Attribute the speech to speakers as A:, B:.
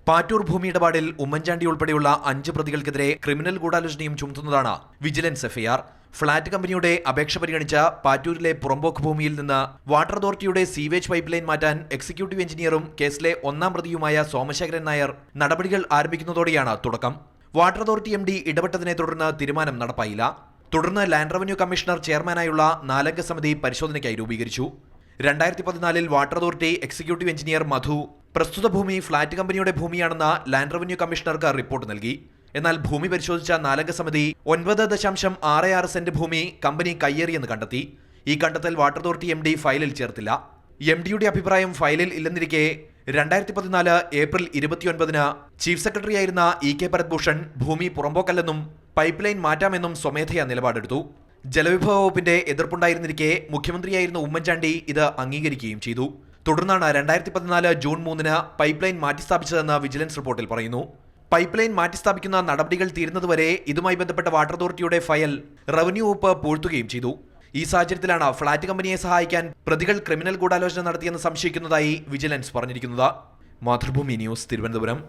A: പാറ്റൂർ ഭൂമി ഇടപാടിൽ ഉമ്മൻചാണ്ടി ഉൾപ്പെടെയുള്ള 5 പ്രതികൾക്കെതിരെ ക്രിമിനൽ ഗൂഢാലോചനയും ചുമത്തുന്നതാണ് വിജിലൻസ് എഫ്ഐആർ. ഫ്ളാറ്റ് കമ്പനിയുടെ അപേക്ഷ പരിഗണിച്ച പാറ്റൂരിലെ പുറമ്പോക്ക് ഭൂമിയിൽ നിന്ന് വാട്ടർ അതോറിറ്റിയുടെ സീവേജ് പൈപ്പ് ലൈൻ മാറ്റാൻ എക്സിക്യൂട്ടീവ് എഞ്ചിനീയറും കേസിലെ 1-ാം പ്രതിയുമായ സോമശേഖരൻ നായർ നടപടികൾ ആരംഭിക്കുന്നതോടെയാണ് തുടക്കം. വാട്ടർ അതോറിറ്റി MD ഇടപെട്ടതിനെ തുടർന്ന് തീരുമാനം നടപ്പായില്ല. തുടർന്ന് ലാൻഡ് റവന്യൂ കമ്മീഷണർ ചെയർമാനായുള്ള 4-അംഗ സമിതി പരിശോധനയ്ക്കായി രൂപീകരിച്ചു. 2014-ൽ വാട്ടർ അതോറിറ്റി എക്സിക്യൂട്ടീവ് എഞ്ചിനീയർ മധു പ്രസ്തുത ഭൂമി ഫ്ളാറ്റ് കമ്പനിയുടെ ഭൂമിയാണെന്ന് ലാൻഡ് റവന്യൂ കമ്മീഷണർക്ക് റിപ്പോർട്ട് നൽകി. എന്നാൽ ഭൂമി പരിശോധിച്ച 4-അംഗ സമിതി 9.66 സെന്റ് ഭൂമി കമ്പനി കയ്യേറിയെന്ന് കണ്ടെത്തി. ഈ കണ്ടെത്തൽ വാട്ടർ അതോറിറ്റി MD ഫയലിൽ ചേർത്തില്ല. MDയുടെ അഭിപ്രായം ഫയലിൽ ഇല്ലെന്നിരിക്കെ 2014 ഏപ്രിൽ 29-ന് ചീഫ് സെക്രട്ടറിയായിരുന്ന EK ഭരത്ഭൂഷൺ ഭൂമി പുറമ്പോക്കല്ലെന്നും പൈപ്പ് ലൈൻ മാറ്റാമെന്നും സ്വമേധയാ നിലപാടെടുത്തു. ജലവിഭവ വകുപ്പിന്റെ എതിർപ്പുണ്ടായിരുന്നിരിക്കെ മുഖ്യമന്ത്രിയായിരുന്ന ഉമ്മൻചാണ്ടി ഇത് അംഗീകരിക്കുകയും ചെയ്തു. തുടർന്നാണ് 2014 ജൂൺ 3-ന് പൈപ്പ് ലൈൻ മാറ്റിസ്ഥാപിച്ചതെന്ന് വിജിലൻസ് റിപ്പോർട്ടിൽ പറയുന്നു. പൈപ്പ് ലൈൻ മാറ്റിസ്ഥാപിക്കുന്ന നടപടികൾ തീരുന്നതുവരെ ഇതുമായി ബന്ധപ്പെട്ട വാട്ടർ അതോറിറ്റിയുടെ ഫയൽ റവന്യൂ വകുപ്പ് പൂഴ്ത്തുകയും ചെയ്തു. ഈ സാഹചര്യത്തിലാണ് ഫ്ളാറ്റ് കമ്പനിയെ സഹായിക്കാൻ പ്രതികൾ ക്രിമിനൽ ഗൂഢാലോചന നടത്തിയെന്ന് സംശയിക്കുന്നതായി വിജിലൻസ് പറഞ്ഞിരിക്കുന്നത്. മാതൃഭൂമി ന്യൂസ്, തിരുവനന്തപുരം.